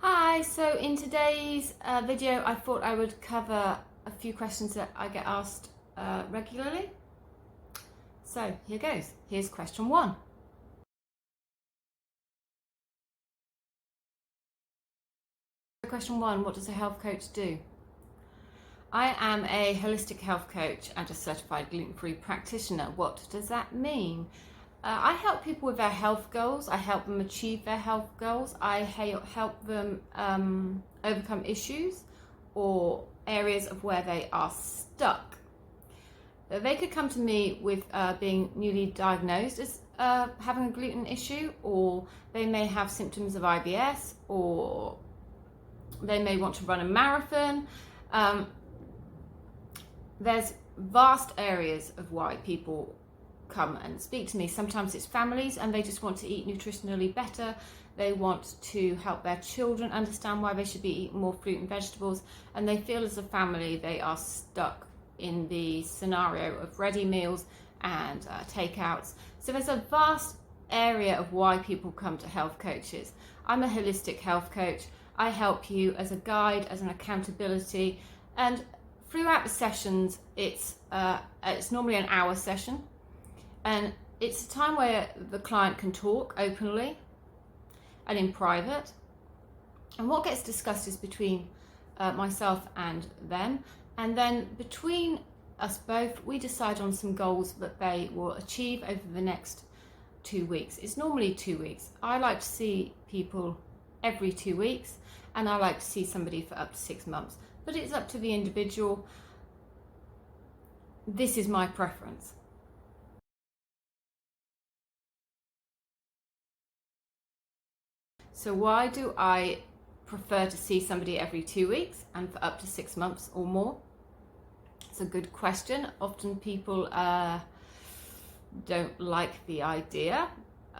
Hi, so in today's video I thought I would cover a few questions that I get asked regularly. So here goes. Here's question 1. Question 1, what does a health coach do? I am a holistic health coach and a certified gluten-free practitioner. What does that mean? I help people with their health goals. I help them achieve their health goals. I help them overcome issues or areas of where they are stuck. They could come to me with being newly diagnosed as having a gluten issue, or they may have symptoms of IBS, or they may want to run a marathon. There's vast areas of why people come and speak to me. Sometimes it's families and they just want to eat nutritionally better. They want to help their children understand why they should be eating more fruit and vegetables, and they feel as a family they are stuck in the scenario of ready meals and takeouts. So there's a vast area of why people come to health coaches. I'm a holistic health coach. I help you as a guide, as an accountability, and throughout the sessions, it's normally an hour session, and it's a time where the client can talk openly and in private. And what gets discussed is between myself and them, and then between us both, we decide on some goals that they will achieve over the next 2 weeks. It's normally 2 weeks. I like to see people every 2 weeks, and I like to see somebody for up to 6 months. But it's up to the individual. This is my preference. So why do I prefer to see somebody every 2 weeks and for up to 6 months or more? It's a good question. Often people don't like the idea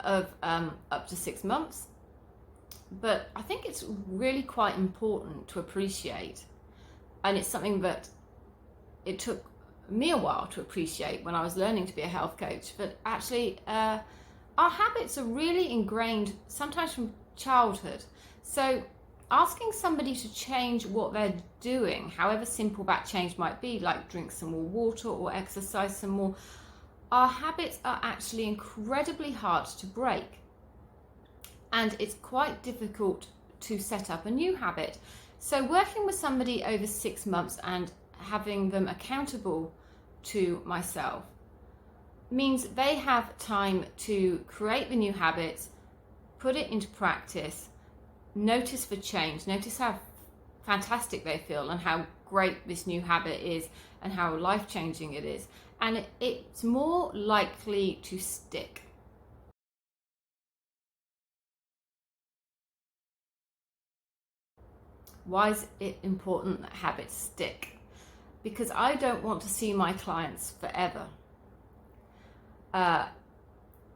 of up to 6 months, but I think it's really quite important to appreciate, and it's something that it took me a while to appreciate when I was learning to be a health coach. But actually our habits are really ingrained sometimes from childhood. So asking somebody to change what they're doing, however simple that change might be, like drink some more water or exercise some more, our habits are actually incredibly hard to break, and it's quite difficult to set up a new habit. So working with somebody over 6 months and having them accountable to myself means they have time to create the new habits, put it into practice, notice the change, notice how fantastic they feel and how great this new habit is and how life-changing it is, and it's more likely to stick. Why is it important that habits stick? Because I don't want to see my clients forever.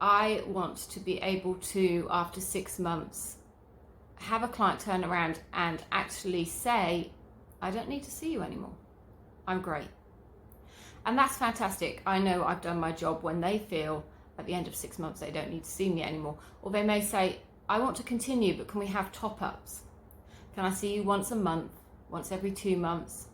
I want to be able to, after 6 months, have a client turn around and actually say, I don't need to see you anymore. I'm great. And that's fantastic. I know I've done my job when they feel at the end of 6 months they don't need to see me anymore. Or they may say, I want to continue, but can we have top-ups? Can I see you once a month, once every 2 months?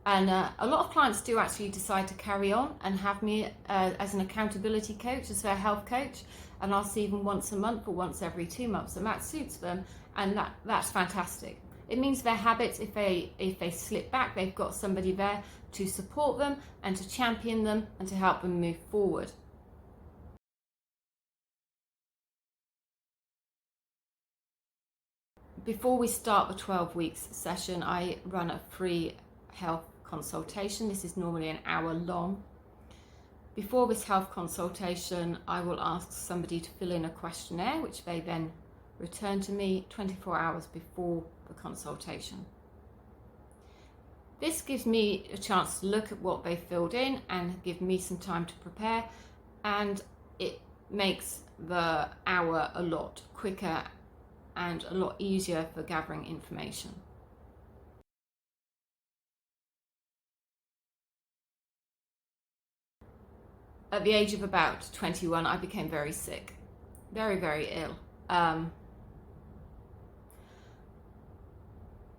And a lot of clients do actually decide to carry on and have me as an accountability coach, as their health coach, and I'll see them once a month or once every 2 months, and that suits them, and that's fantastic. It means their habits, if they slip back, they've got somebody there to support them and to champion them and to help them move forward. Before we start the 12 weeks session, I run a free health consultation. This is normally an hour long. Before this health consultation, I will ask somebody to fill in a questionnaire, which they then return to me 24 hours before the consultation. This gives me a chance to look at what they filled in and give me some time to prepare, and it makes the hour a lot quicker and a lot easier for gathering information. At the age of about 21, I became very sick, very, very ill.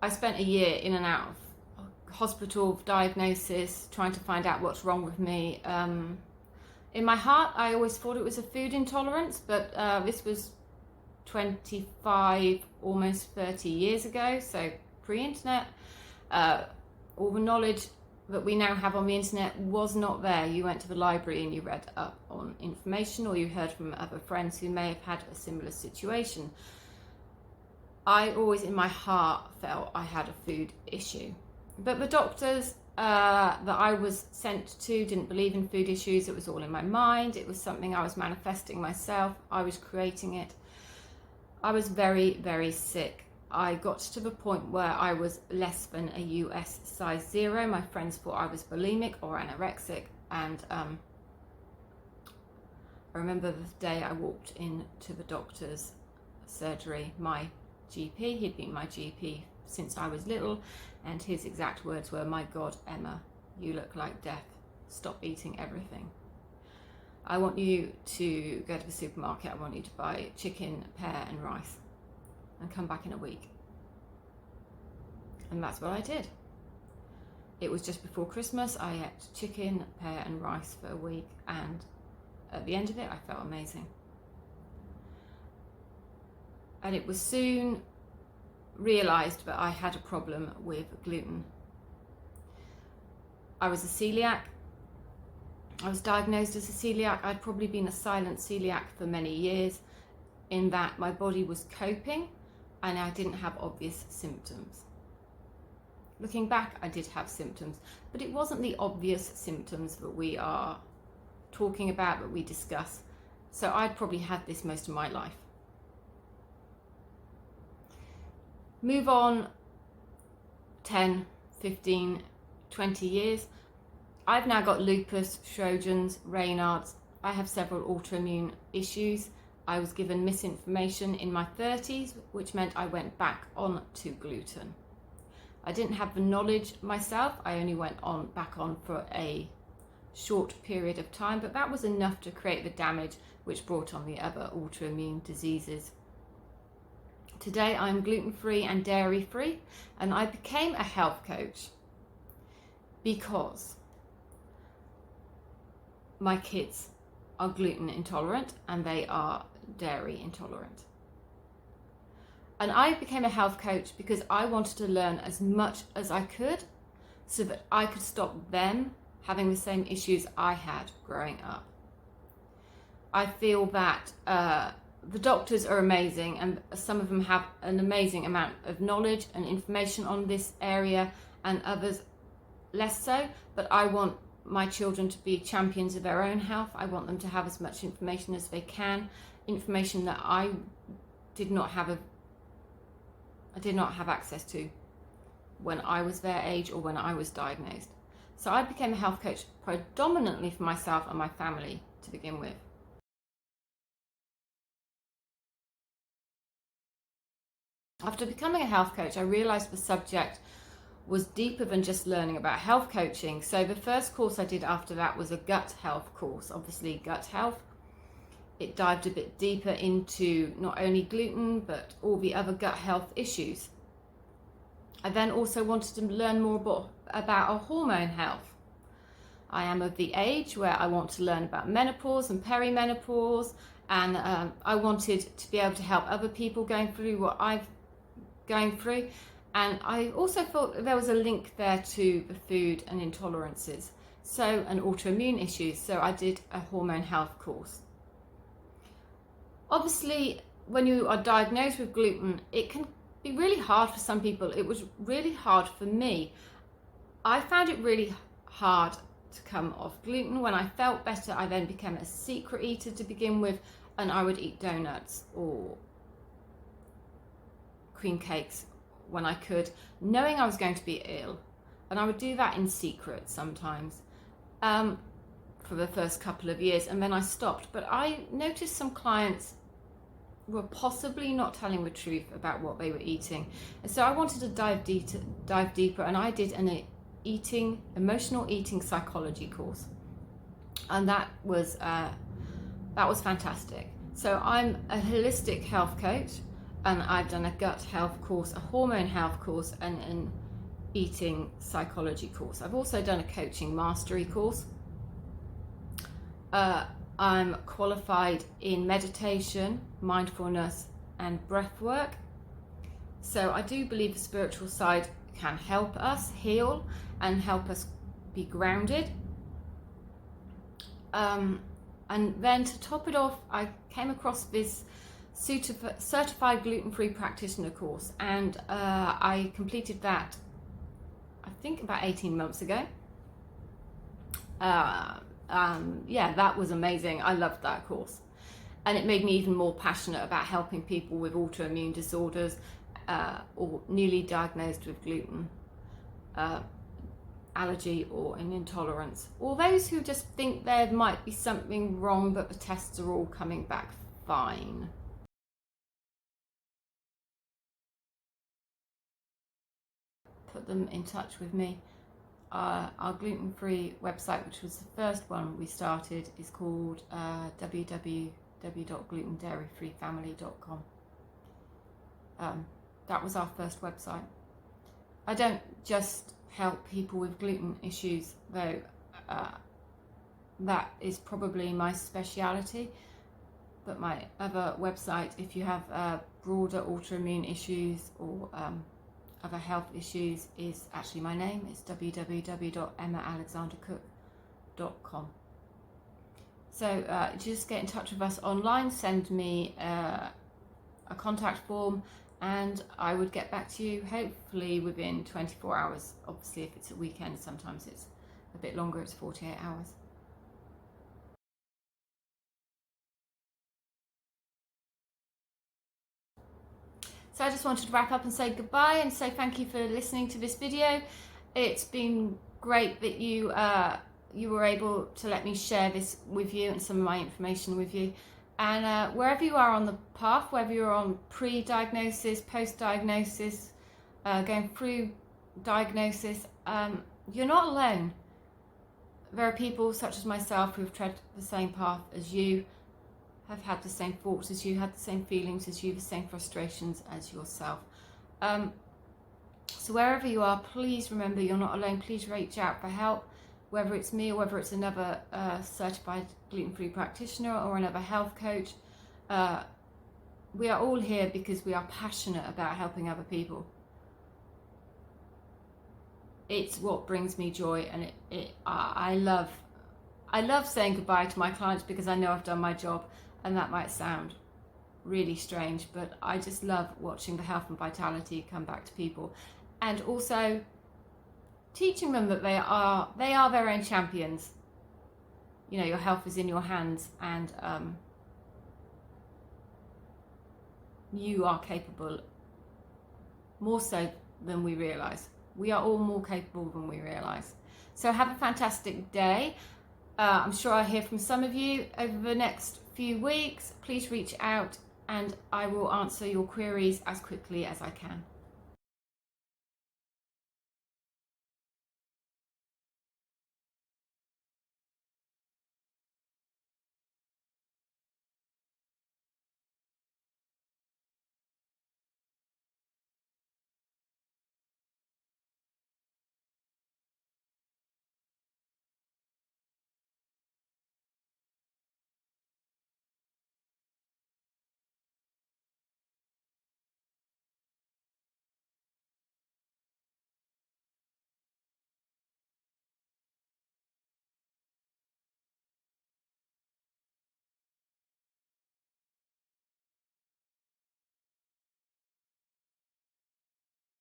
I spent a year in and out of hospital diagnosis, trying to find out what's wrong with me. In my heart, I always thought it was a food intolerance, but this was 25, almost 30 years ago, so pre-internet. All the knowledge that we now have on the internet was not there. You went to the library and you read up on information, or you heard from other friends who may have had a similar situation. I always in my heart felt I had a food issue, but the doctors that I was sent to didn't believe in food issues. It was all in my mind. It was something I was manifesting myself. I was creating it. I was very, very sick. I got to the point where I was less than a US size 0. My friends thought I was bulimic or anorexic, and I remember the day I walked into the doctor's surgery. My GP, he'd been my GP since I was little, and his exact words were, "My God, Emma, you look like death. Stop eating everything. I want you to go to the supermarket. I want you to buy chicken, pear and rice and come back in a week." And that's what I did. It was just before Christmas. I ate chicken, pear and rice for a week, and at the end of it I felt amazing. And it was soon realised that I had a problem with gluten. I was a celiac. I was diagnosed as a celiac. I'd probably been a silent celiac for many years, in that my body was coping and I didn't have obvious symptoms. Looking back, I did have symptoms, but it wasn't the obvious symptoms that we are talking about, that we discuss. So I'd probably had this most of my life. Move on 10, 15, 20 years. I've now got lupus, Sjogren's, Raynaud's. I have several autoimmune issues. I was given misinformation in my 30s, which meant I went back on to gluten. I didn't have the knowledge myself. I only went back on for a short period of time, but that was enough to create the damage which brought on the other autoimmune diseases. Today I'm gluten-free and dairy-free, and I became a health coach because my kids are gluten intolerant and they are dairy intolerant. And I became a health coach because I wanted to learn as much as I could so that I could stop them having the same issues I had growing up. I feel that the doctors are amazing, and some of them have an amazing amount of knowledge and information on this area, and others less so, but I want my children to be champions of their own health. I want them to have as much information as they can, information that I did not have access to when I was their age or when I was diagnosed. So I became a health coach predominantly for myself and my family to begin with. After becoming a health coach, I realized the subject was deeper than just learning about health coaching. So the first course I did after that was a gut health course, obviously gut health. It dived a bit deeper into not only gluten, but all the other gut health issues. I then also wanted to learn more about our hormone health. I am of the age where I want to learn about menopause and perimenopause, and I wanted to be able to help other people going through what I've going through. And I also thought there was a link there to the food and intolerances, and autoimmune issues. So I did a hormone health course. Obviously, when you are diagnosed with gluten, it can be really hard for some people. It was really hard for me. I found it really hard to come off gluten. When I felt better, I then became a secret eater to begin with, and I would eat donuts or cream cakes when I could, knowing I was going to be ill. And I would do that in secret sometimes for the first couple of years, and then I stopped. But I noticed some clients were possibly not telling the truth about what they were eating. And so I wanted to dive deeper, and I did an emotional eating psychology course. And that was fantastic. So I'm a holistic health coach. and I've done a gut health course, a hormone health course, and an eating psychology course. I've also done a coaching mastery course. I'm qualified in meditation, mindfulness, and breath work. So I do believe the spiritual side can help us heal and help us be grounded. And then to top it off, I came across this certified gluten-free practitioner course, and I completed that, I think, about 18 months ago. Yeah, that was amazing. I loved that course, and it made me even more passionate about helping people with autoimmune disorders or newly diagnosed with gluten allergy or an intolerance, or those who just think there might be something wrong but the tests are all coming back fine. Put them in touch with me. Our gluten-free website, which was the first one we started, is called www.glutendairyfreefamily.com. That was our first website. I don't just help people with gluten issues, though that is probably my speciality, but my other website, if you have broader autoimmune issues or other health issues, is actually my name. It's www.emmaalexandercook.com. So just get in touch with us online, send me a contact form, and I would get back to you hopefully within 24 hours. Obviously, if it's a weekend, sometimes it's a bit longer, it's 48 hours. So I just wanted to wrap up and say goodbye and say thank you for listening to this video. It's been great that you were able to let me share this with you and some of my information with you. And wherever you are on the path, whether you're on pre-diagnosis, post-diagnosis, going through diagnosis, you're not alone. There are people such as myself who have tread the same path as you, have had the same thoughts as you, had the same feelings as you, the same frustrations as yourself. So wherever you are, please remember you're not alone. Please reach out for help, whether it's me or whether it's another certified gluten-free practitioner or another health coach. We are all here because we are passionate about helping other people. It's what brings me joy, and I love saying goodbye to my clients because I know I've done my job, and that might sound really strange, but I just love watching the health and vitality come back to people, and also teaching them that they are their own champions. You know, your health is in your hands, and you are capable, more so than we realize. We are all more capable than we realize. So have a fantastic day. I'm sure I'll hear from some of you over the next few weeks. Please reach out and I will answer your queries as quickly as I can.